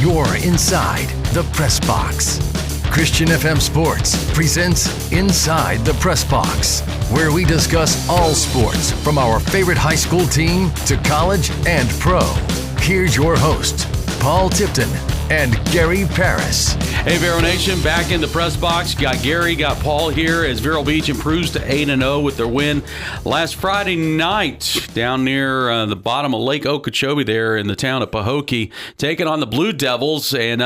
You're inside the press box. Christian FM Sports presents Inside the Press Box, where we discuss all sports from our favorite high school team to college and pro. Here's your host, Paul Tipton and Gary Paris. Hey, Vero Nation, back in the press box. Got Gary, got Paul here as Vero Beach improves to 8-0 with their win last Friday night down near the bottom of Lake Okeechobee there in the town of Pahokee, taking on the Blue Devils. And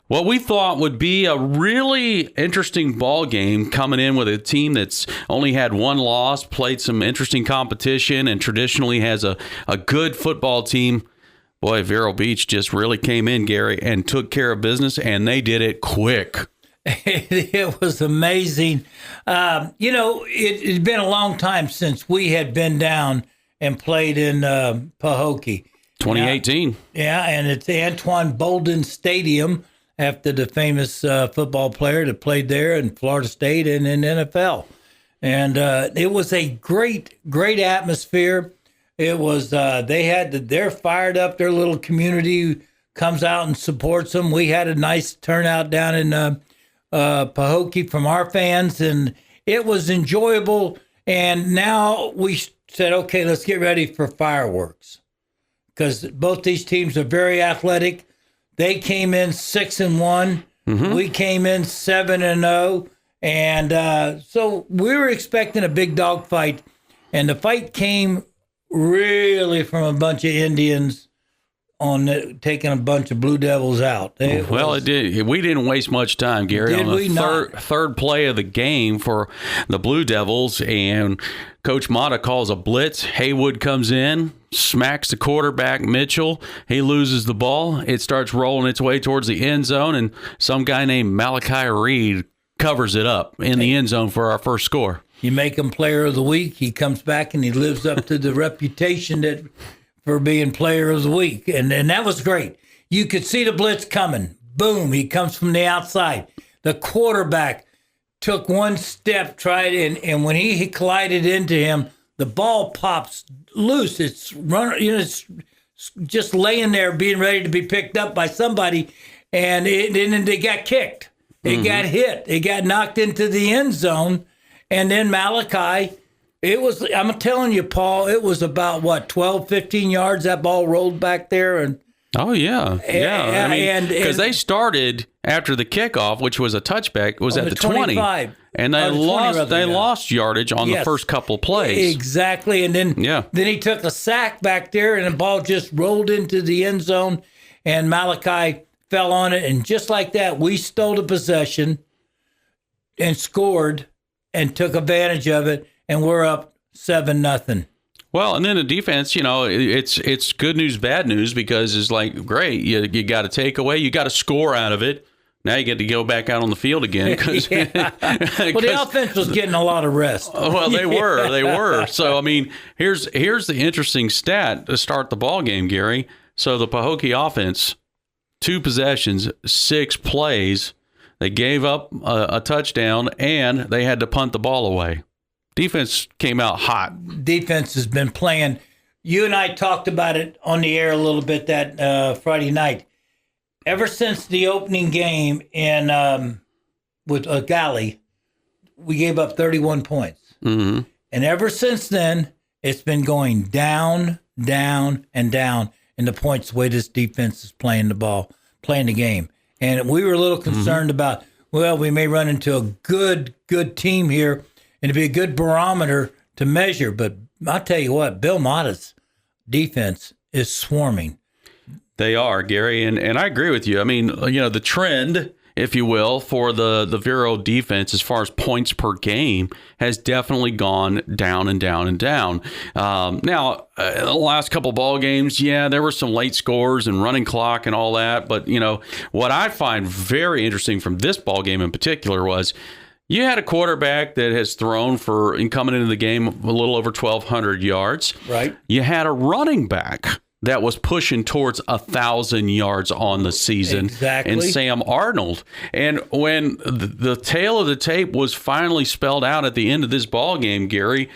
what we thought would be a really interesting ball game, coming in with a team that's only had one loss, played some interesting competition, and traditionally has a good football team. Boy, Vero Beach just really came in, Gary, and took care of business, and they did it quick. It was amazing. It's been a long time since we had been down and played in Pahokee. 2018. And it's Antoine Bolden Stadium, after the famous football player that played there in Florida State and in NFL. And it was a great atmosphere. It was, they're fired up. Their little community comes out and supports them. We had a nice turnout down in Pahokee from our fans, and it was enjoyable. And now we said, okay, let's get ready for fireworks, because both these teams are very athletic. They came in 6-1. Mm-hmm. We came in 7-0. And so we were expecting a big dog fight, and the fight came really from a bunch of Indians taking a bunch of Blue Devils out. It did. We didn't waste much time, Gary. Did on we the not? third play of the game for the Blue Devils, and Coach Mata calls a blitz. Haywood comes in, smacks the quarterback, Mitchell. He loses the ball. It starts rolling its way towards the end zone, and some guy named Malachi Reed covers it up in the end zone for our first score. You make him player of the week, he comes back and he lives up to the reputation for being player of the week. And that was great. You could see the blitz coming. Boom, he comes from the outside. The quarterback took one step, tried, and when he collided into him, the ball pops loose. It's it's just laying there being ready to be picked up by somebody, and then they got kicked. It got hit. It got knocked into the end zone. And then Malachi, I'm telling you, Paul, it was about, 12, 15 yards that ball rolled back there. And oh, yeah. Yeah. Because they started after the kickoff, which was a touchback, was at the 20. And they lost yardage on the first couple of plays. Exactly. And then he took a sack back there, and the ball just rolled into the end zone, and Malachi fell on it. And just like that, we stole the possession and scored and took advantage of it, and we're up 7-0. Well, and then the defense, it's good news, bad news, because it's like, great, you got a takeaway, you got a score out of it. Now you get to go back out on the field again. Well, the offense was getting a lot of rest. Well, they were. So, here's the interesting stat to start the ball game, Gary. So the Pahokee offense, 2 possessions, 6 plays. They gave up a touchdown, and they had to punt the ball away. Defense came out hot. Defense has been playing. You and I talked about it on the air a little bit that Friday night. Ever since the opening game with Galley, we gave up 31 points. Mm-hmm. And ever since then, it's been going down, down, and down in the points the way this defense is playing the game. And we were a little concerned about, we may run into a good team here, and it'd be a good barometer to measure. But I'll tell you what, Bill Mata's defense is swarming. They are, Gary, and I agree with you. The trend, if you will, for the Vero defense as far as points per game has definitely gone down and down and down. Now, the last couple ball games, there were some late scores and running clock and all that. But, what I find very interesting from this ball game in particular was you had a quarterback that has thrown coming into the game a little over 1,200 yards. Right. You had a running back that was pushing towards 1,000 yards on the season. Exactly. And Sam Arnold. And when the tail of the tape was finally spelled out at the end of this ball game, Gary,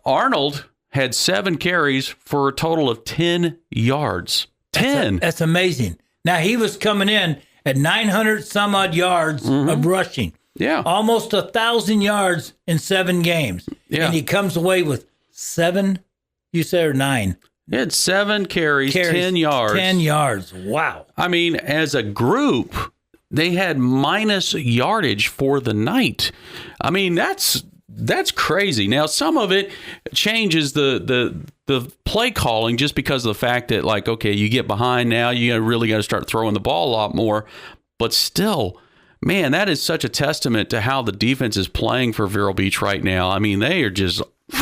Arnold had 7 carries for a total of 10 yards. 10. That's amazing. Now, he was coming in at 900 some odd yards of rushing. Yeah. Almost 1,000 yards in 7 games. Yeah. And he comes away with 7, you said, or 9? He had 7 carries, 10 yards. 10 yards. Wow. I mean, as a group, they had minus yardage for the night. I mean, that's crazy. Now, some of it changes the play calling just because of the fact that, like, okay, you get behind now, you really got to start throwing the ball a lot more. But still, man, that is such a testament to how the defense is playing for Vero Beach right now. I mean, they are just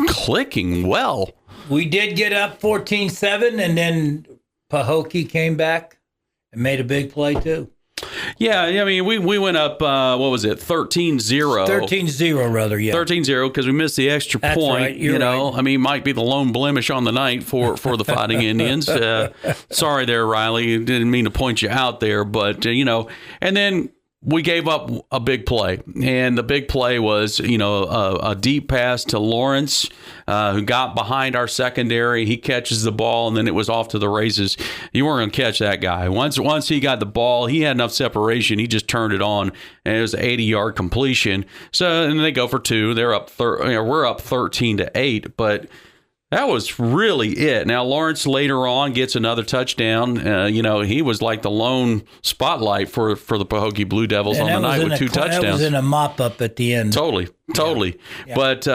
clicking well. We did get up 14-7, and then Pahokee came back and made a big play, too. Yeah, I mean, we went up, what was it, 13-0. 13-0, rather, yeah. 13-0 because we missed the extra That's point. right. You're right. right. I mean, might be the lone blemish on the night for the Fighting Indians. Sorry there, Riley. Didn't mean to point you out there, but, and then we gave up a big play, and the big play was, a deep pass to Lawrence, who got behind our secondary. He catches the ball, and then it was off to the races. You weren't going to catch that guy. Once he got the ball, he had enough separation. He just turned it on, and it was an 80-yard completion. So, and they go for 2. They're up. We're up 13-8, but that was really it. Now, Lawrence later on gets another touchdown. He was like the lone spotlight for the Pahokee Blue Devils on the night with 2 touchdowns. That was in a mop-up at the end. Totally. Yeah. But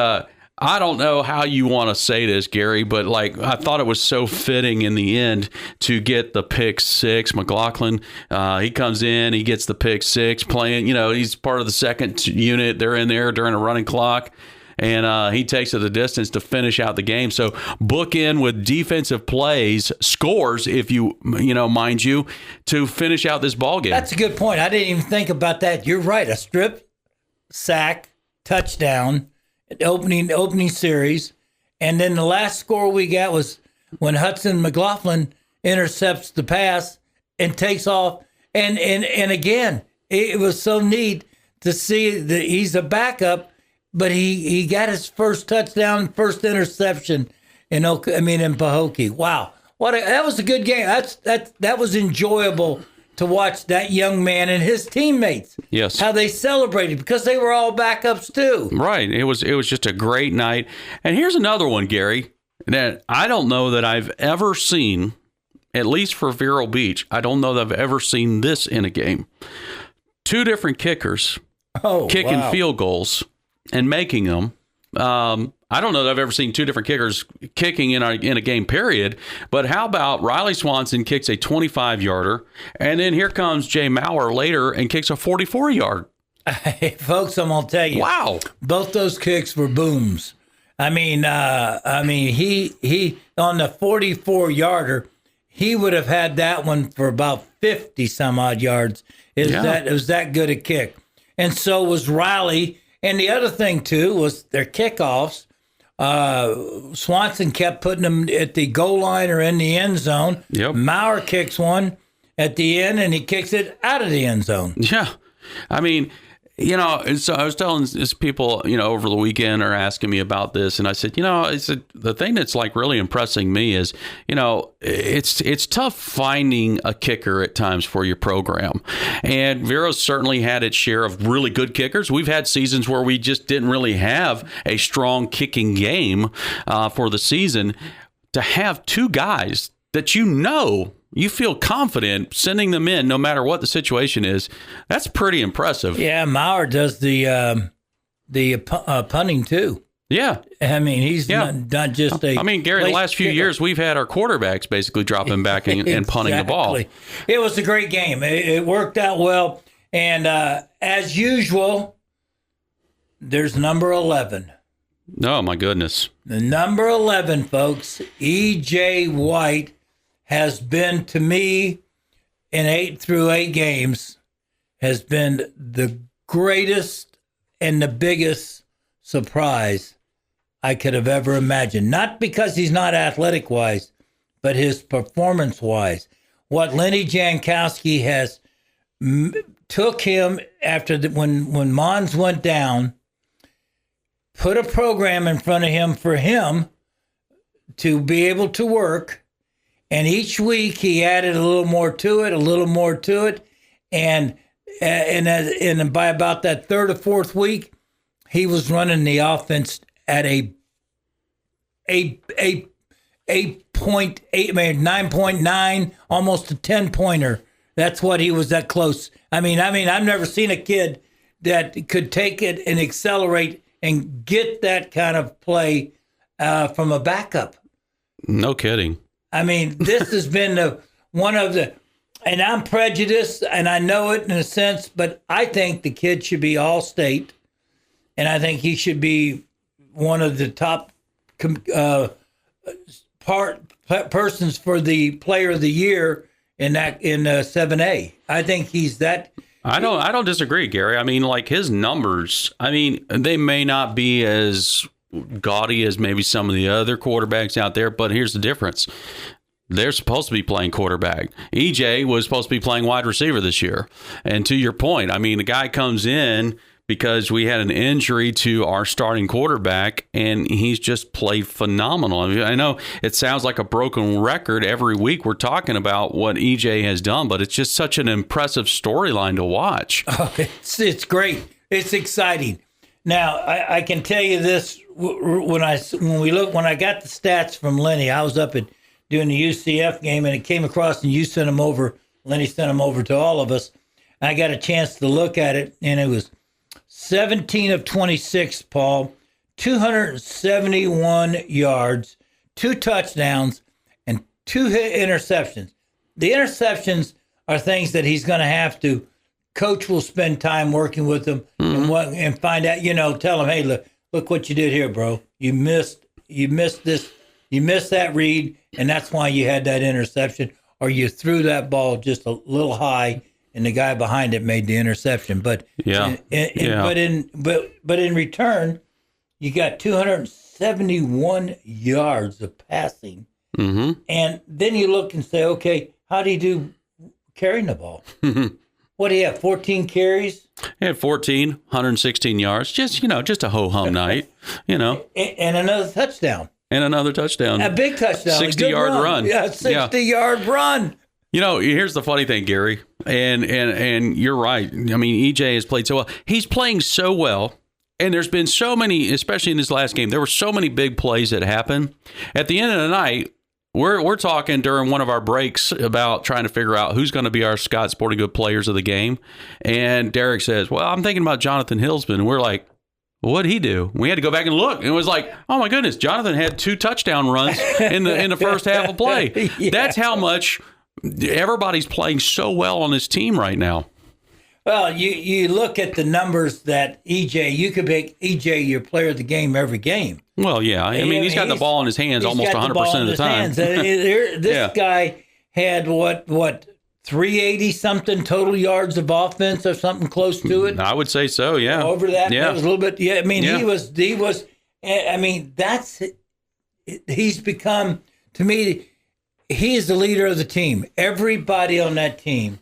I don't know how you want to say this, Gary, but I thought it was so fitting in the end to get the pick 6. McLaughlin, he comes in, he gets the pick 6 playing. He's part of the second unit. They're in there during a running clock. And he takes it the distance to finish out the game. So book in with defensive plays, scores, if you mind you, to finish out this ball game. That's a good point. I didn't even think about that. You're right. A strip, sack, touchdown, opening series, and then the last score we got was when Hudson McLaughlin intercepts the pass and takes off. And again, it was so neat to see that he's a backup. But he got his first touchdown, first interception in Pahokee. Wow, that was a good game. That was enjoyable to watch that young man and his teammates. Yes, how they celebrated because they were all backups too. Right. It was just a great night. And here's another one, Gary, that I don't know that I've ever seen, at least for Vero Beach. I don't know that I've ever seen this in a game. 2 different kickers kicking field goals and making them. I don't know that I've ever seen 2 different kickers kicking in a game period, but how about Riley Swanson kicks a 25-yarder, and then here comes Jay Maurer later and kicks a 44-yard. Hey, folks, I'm going to tell you. Wow. Both those kicks were booms. He on the 44-yarder, he would have had that one for about 50 some odd yards. It was that good a kick. And so was Riley. And the other thing, too, was their kickoffs. Swanson kept putting them at the goal line or in the end zone. Yep. Maurer kicks one at the end, and he kicks it out of the end zone. Yeah. I mean, so I was telling these people, over the weekend are asking me about this. And I said, the thing that's really impressing me is, it's tough finding a kicker at times for your program. And Vero's certainly had its share of really good kickers. We've had seasons where we just didn't really have a strong kicking game for the season. To have 2 guys that you feel confident sending them in no matter what the situation is, that's pretty impressive. Yeah, Maurer does the punting too. Yeah. He's not just a... Gary, the last few years, we've had our quarterbacks basically dropping back and punting the ball. It was a great game. It worked out well. And as usual, there's number 11. Oh, my goodness. The number 11, folks, E.J. White, has been, to me, in 8 through 8 games, has been the greatest and the biggest surprise I could have ever imagined. Not because he's not athletic-wise, but his performance-wise. What Lenny Jankowski has took him after when Mons went down, put a program in front of him for him to be able to work, And each week he added a little more to it, and by about that third or fourth week, he was running the offense at a 9.9, almost a 10-pointer. That's what he was that close. I mean, I've never seen a kid that could take it and accelerate and get that kind of play from a backup. No kidding. I mean, this has been one of the, and I'm prejudiced, and I know it in a sense, but I think the kid should be all-state, and I think he should be one of the top persons for the Player of the Year in 7A. I think he's that. I don't disagree, Gary. I mean, like his numbers, I mean, they may not be as gaudy as maybe some of the other quarterbacks out there, but here's the difference. They're supposed to be playing quarterback. EJ was supposed to be playing wide receiver this year. And to your point, I mean, the guy comes in because we had an injury to our starting quarterback, and he's just played phenomenal. I mean, I know it sounds like a broken record. Every week we're talking about what EJ has done, but it's just such an impressive storyline to watch. Oh, it's great. It's exciting. Now, I can tell you this, when I got the stats from Lenny, I was up at doing the UCF game, and it came across, and you sent them over. Lenny sent them over to all of us. I got a chance to look at it, and it was 17 of 26, Paul, 271 yards, 2 touchdowns, and 2 interceptions. The interceptions are things that he's going to have to. Coach will spend time working with him and find out. Tell him, hey, look what you did here, bro. You missed this. You missed that read, and that's why you had that interception. Or you threw that ball just a little high, and the guy behind it made the interception. But but in return, you got 271 yards of passing, and then you look and say, okay, how do you do carrying the ball? What do you have? 14 carries? He had 14, 116 yards. Just a ho hum night. And another touchdown. And another touchdown. A big touchdown. 60-yard run. Yeah, 60-yard run. Here's the funny thing, Gary, and you're right. I mean, EJ has played so well. He's playing so well, and there's been so many, especially in this last game, there were so many big plays that happened. At the end of the night, we're talking during one of our breaks about trying to figure out who's going to be our Scott Sporting Good players of the game. And Derek says, well, I'm thinking about Jonathan Hillsman. And we're like, what'd he do? We had to go back and look. And it was like, oh my goodness, Jonathan had 2 touchdown runs in the first half of play. Yeah. That's how much everybody's playing so well on this team right now. Well, you look at the numbers that EJ, you could make EJ your player of the game every game. Well, yeah. I mean, he's got the ball in his hands almost 100% of the time. This guy had what 380-something total yards of offense or something close to it? I would say so, yeah. Over that? Yeah. That was a little bit, yeah. I mean, he was, I mean, he's become, to me, he is the leader of the team. Everybody on that team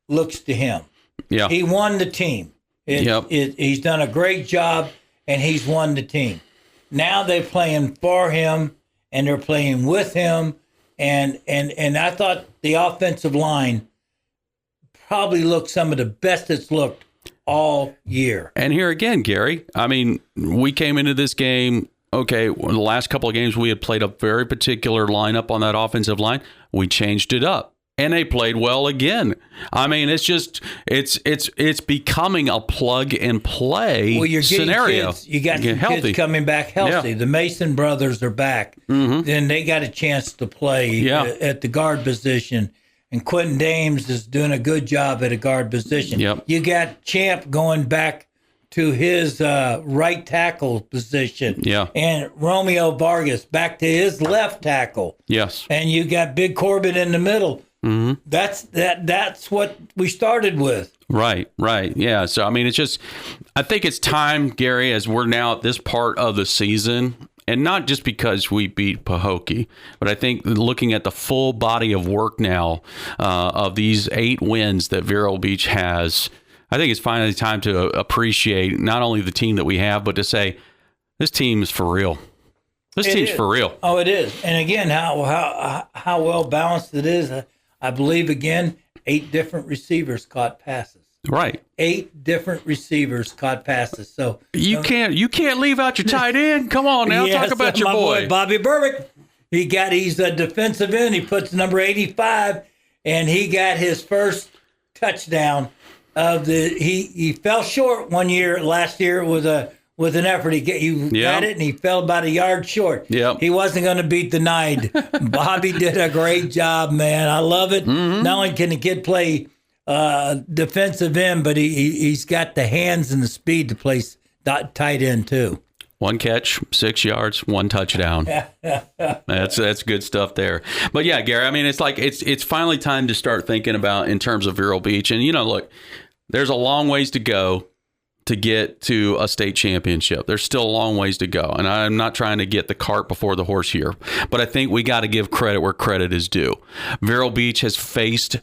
looks to him. Yeah. He won the team. He's done a great job, and he's won the team. Now they're playing for him, and they're playing with him, and I thought the offensive line probably looked some of the best it's looked all year. And here again, Gary, I mean, we came into this game, okay, the last couple of games we had played a very particular lineup on that offensive line. We changed it up. And they played well again. I mean, it's just it's becoming a plug and play scenario. Kids, you got kids coming back healthy. Yeah. The Mason brothers are back. Mm-hmm. Then they got a chance to play at the guard position. And Quentin Dames is doing a good job at a guard position. Yep. You got Champ going back to his right tackle position. Yeah. And Romeo Vargas back to his left tackle. Yes. And you got Big Corbin in the middle. Mm-hmm. That's what we started with. Right. Yeah. So, I mean, I think it's time, Gary, as we're now at this part of the season, and not just because we beat Pahokee, but I think looking at the full body of work now of these 8 wins that Vero Beach has, I think it's finally time to appreciate not only the team that we have, but to say, this team is for real. This team's for real. Oh, it is. And again, how well balanced it is. I believe again, 8 different receivers caught passes. Right. 8 different receivers caught passes. So you can't leave out your tight end. Come on now, talk about your boy Bobby Burbick. He's a defensive end. He puts number 85, and he got his first touchdown of the. He fell short last year with an effort. He got it, and he fell about a yard short. Yep. He wasn't going to beat the 9. Bobby did a great job, man. I love it. Mm-hmm. Not only can the kid play defensive end, but he's got the hands and the speed to play tight end too. 1 catch, 6 yards, 1 touchdown. That's good stuff there. But yeah, Gary, I mean, it's like it's finally time to start thinking about in terms of Vero Beach. And look, there's a long ways to go to get to a state championship. There's still a long ways to go. And I'm not trying to get the cart before the horse here, but I think we got to give credit where credit is due. Vero Beach has faced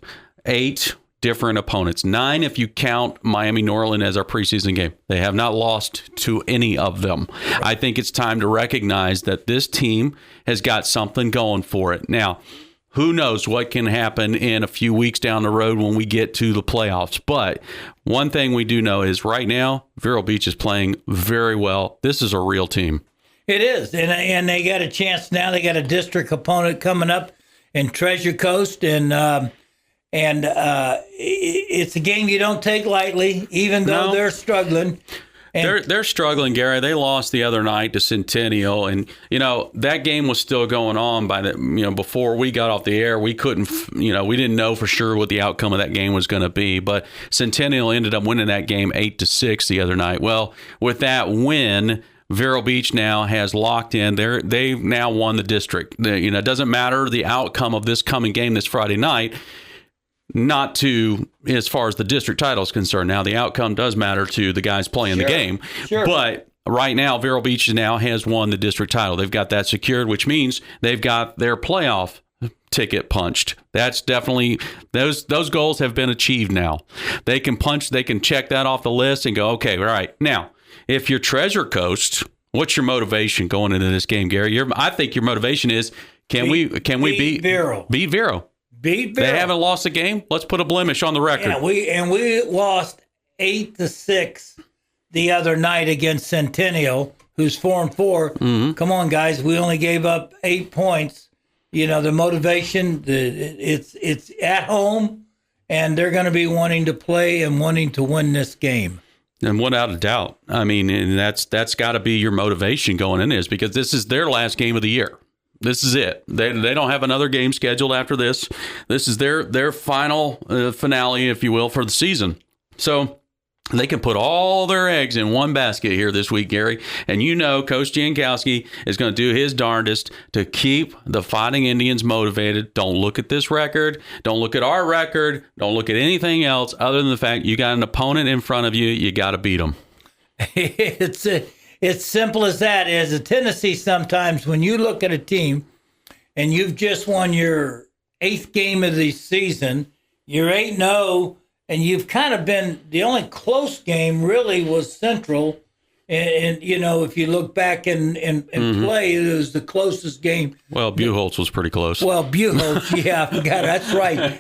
8 different opponents, 9 if you count Miami Norland as our preseason game. They have not lost to any of them. I think it's time to recognize that this team has got something going for it. Now, who knows what can happen in a few weeks down the road when we get to the playoffs. But one thing we do know is right now, Vero Beach is playing very well. This is a real team. It is. And they got a chance now. They got a district opponent coming up in Treasure Coast. And it's a game you don't take lightly, even though they're struggling. They're struggling, Gary. They lost the other night to Centennial, and that game was still going on by the before we got off the air. We couldn't, we didn't know for sure what the outcome of that game was going to be. But Centennial ended up winning that game 8-6 the other night. Well, with that win, Vero Beach now has locked in. They've now won the district. It doesn't matter the outcome of this coming game this Friday night. Not to as far as the district title is concerned. Now, the outcome does matter to the guys playing the game. Sure. But right now, Vero Beach now has won the district title. They've got that secured, which means they've got their playoff ticket punched. That's definitely, those goals have been achieved now. They can check that off the list and go, okay, all right. Now, if you're Treasure Coast, what's your motivation going into this game, Gary? I think your motivation is, can we beat Vero? Beat Vero. They haven't lost a game. Let's put a blemish on the record. Yeah, we lost 8-6 the other night against Centennial, who's 4-4. Mm-hmm. Come on, guys, we only gave up 8 points. The motivation, it's at home, and they're going to be wanting to play and wanting to win this game. And without a doubt, I mean, and that's got to be your motivation going in this, because this is their last game of the year. This is it. They don't have another game scheduled after this. This is their final finale, if you will, for the season. So they can put all their eggs in one basket here this week, Gary. And Coach Jankowski is going to do his darndest to keep the Fighting Indians motivated. Don't look at this record. Don't look at our record. Don't look at anything else other than the fact you got an opponent in front of you. You got to beat them. It's simple as that. As a Tennessee, sometimes when you look at a team and you've just won your 8th game of the season, you're 8-0, and you've kind of been, the only close game really was Central. And if you look back and mm-hmm. play, it was the closest game. Well, Buchholz was pretty close. Well, Buchholz, yeah, I forgot. That's right.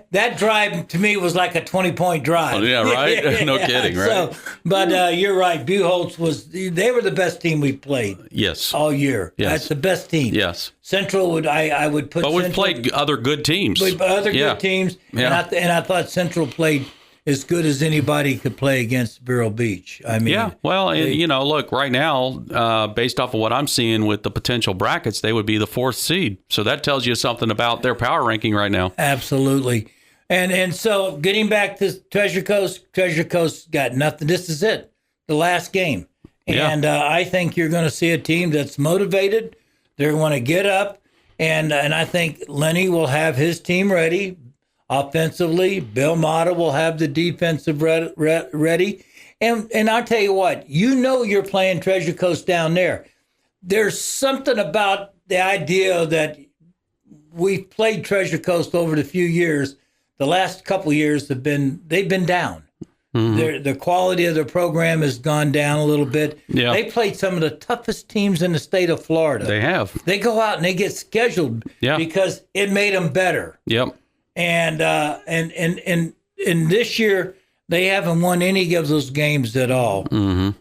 That drive to me was like a 20-point drive. Oh, yeah, right? No kidding, right? But you're right. Buchholz they were the best team we played. Yes. All year. Yes. That's the best team. Yes. Central I would put. But we've played other good teams. Good teams. Yeah. And I thought Central played as good as anybody could play against Vero Beach. I mean, yeah. Well, look, right now, based off of what I'm seeing with the potential brackets, they would be the 4th seed. So that tells you something about their power ranking right now. Absolutely. And so getting back to Treasure Coast got nothing. This is it, the last game. And I think you're going to see a team that's motivated. They're going to get up, and I think Lenny will have his team ready. Offensively, Bill Mata will have the defensive ready. And I'll tell you what, you're playing Treasure Coast down there. There's something about the idea that we've played Treasure Coast over the few years. The last couple of years they've been down. The quality of their program has gone down a little bit. Yeah. They played some of the toughest teams in the state of Florida. They have. They go out and they get scheduled because it made them better. Yep. And this year they haven't won any of those games at all.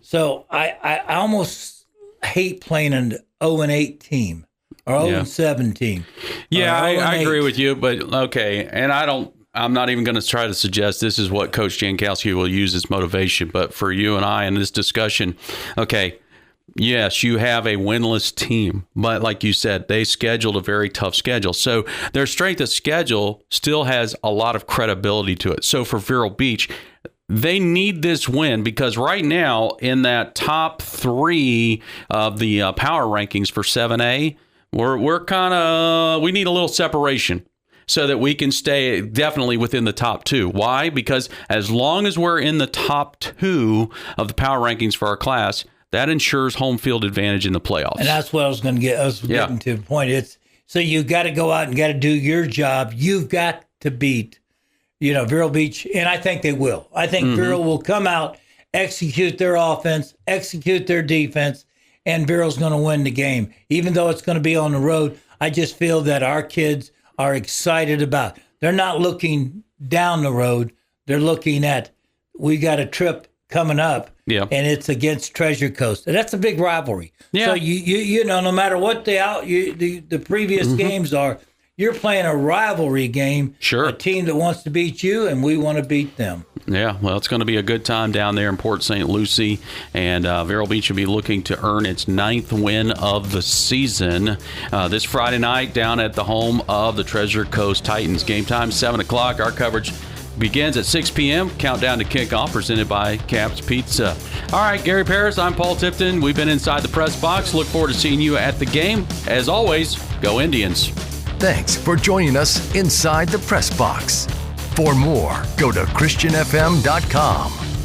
So I almost hate playing an 0-8 team or 0-7 team. Yeah, I agree with you, but okay. And I'm not even going to try to suggest this is what Coach Jankowski will use as motivation, but for you and I in this discussion, okay, yes, you have a winless team, but like you said, they scheduled a very tough schedule. So their strength of schedule still has a lot of credibility to it. So for Vero Beach, they need this win because right now in that top 3 of the power rankings for 7A, we need a little separation so that we can stay definitely within the top 2. Why? Because as long as we're in the top 2 of the power rankings for our class, that ensures home field advantage in the playoffs. And that's what I was going to get. I was getting to the point. So you got to go out and got to do your job. You've got to beat, Vero Beach, and I think they will. I think Vero will come out, execute their offense, execute their defense, and Vero's going to win the game. Even though it's going to be on the road, I just feel that our kids are excited about it. They're not looking down the road. They're looking at, we got a trip coming up, and it's against Treasure Coast. And that's a big rivalry. Yeah. So, you know, no matter what the previous games are, you're playing a rivalry game. Sure. A team that wants to beat you, and we want to beat them. Yeah, well, it's going to be a good time down there in Port St. Lucie, and Vero Beach will be looking to earn its 9th win of the season this Friday night down at the home of the Treasure Coast Titans. Game time, 7 o'clock. Our coverage begins at 6 p.m. Countdown to kickoff presented by Cap's Pizza. All right, Gary Paris, I'm Paul Tipton. We've been inside the press box. Look forward to seeing you at the game. As always, go Indians. Thanks for joining us inside the press box. For more, go to ChristianFM.com.